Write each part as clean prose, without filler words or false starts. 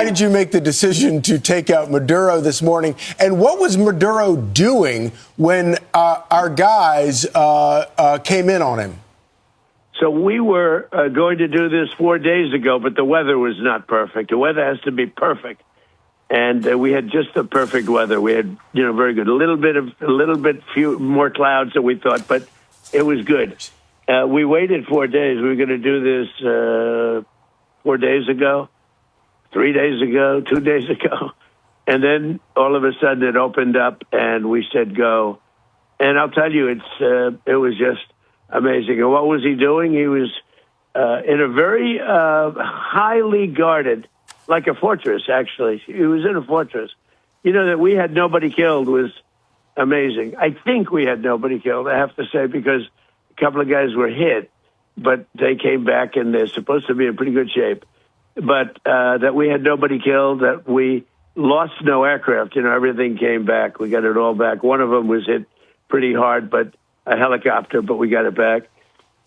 why did you make the decision to take out Maduro this morning? And what was Maduro doing when our guys came in on him? So we were going to do this 4 days ago, but the weather was not perfect. The weather has to be perfect. And we had just the perfect weather. We had, very good. A little bit few more clouds than we thought, but it was good. We waited 4 days. We were going to do this 4 days ago, 3 days ago, 2 days ago. And then all of a sudden it opened up and we said go. And I'll tell you, it was just amazing. And what was he doing? He was in a very highly guarded, like a fortress, actually. He was in a fortress. That we had nobody killed was amazing. I think we had nobody killed, I have to say, because a couple of guys were hit, but they came back and they're supposed to be in pretty good shape. But that we had nobody killed, that we lost no aircraft. Everything came back. We got it all back. One of them was hit pretty hard, but a helicopter, but we got it back.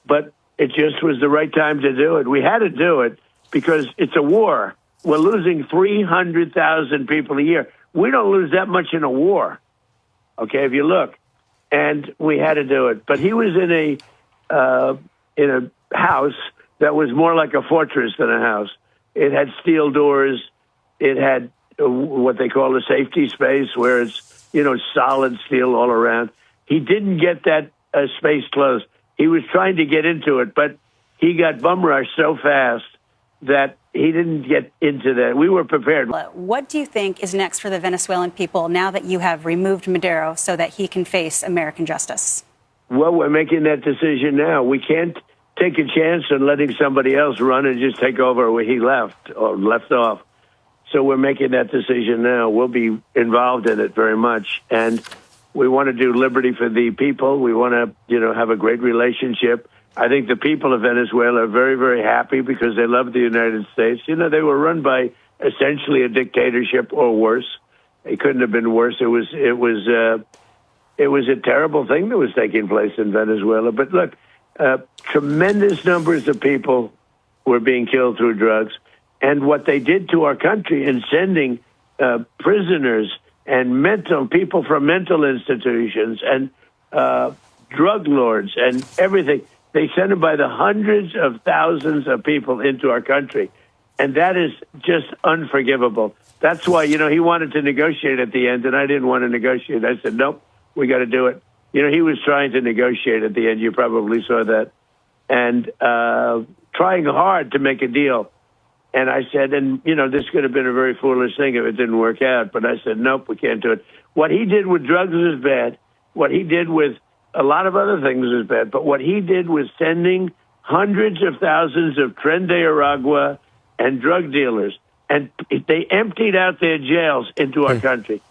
But it just was the right time to do it. We had to do it because it's a war. We're losing 300,000 people a year. We don't lose that much in a war, okay, if you look. And we had to do it. But he was in a house that was more like a fortress than a house. It had steel doors. It had what they call a safety space where it's, solid steel all around. He didn't get that space closed. He was trying to get into it, but he got bum rushed so fast that he didn't get into that. We were prepared. What do you think is next for the Venezuelan people now that you have removed Maduro so that he can face American justice? Well, we're making that decision now. We can't take a chance on letting somebody else run and just take over where he left or left off. So we're making that decision now. We'll be involved in it very much. And we want to do liberty for the people. We want to, have a great relationship. I think the people of Venezuela are very, very happy because they love the United States. They were run by essentially a dictatorship or worse. It couldn't have been worse. It was a terrible thing that was taking place in Venezuela. But look, tremendous numbers of people were being killed through drugs. And what they did to our country in sending prisoners and people from mental institutions and drug lords and everything, they sent them by the hundreds of thousands of people into our country. And that is just unforgivable. That's why, he wanted to negotiate at the end, and I didn't want to negotiate. I said, nope, we got to do it. He was trying to negotiate at the end. You probably saw that. And trying hard to make a deal. And I said, this could have been a very foolish thing if it didn't work out. But I said, nope, we can't do it. What he did with drugs was bad. What he did with a lot of other things was bad. But what he did was sending hundreds of thousands of Tren de Aragua and drug dealers. And they emptied out their jails into our country.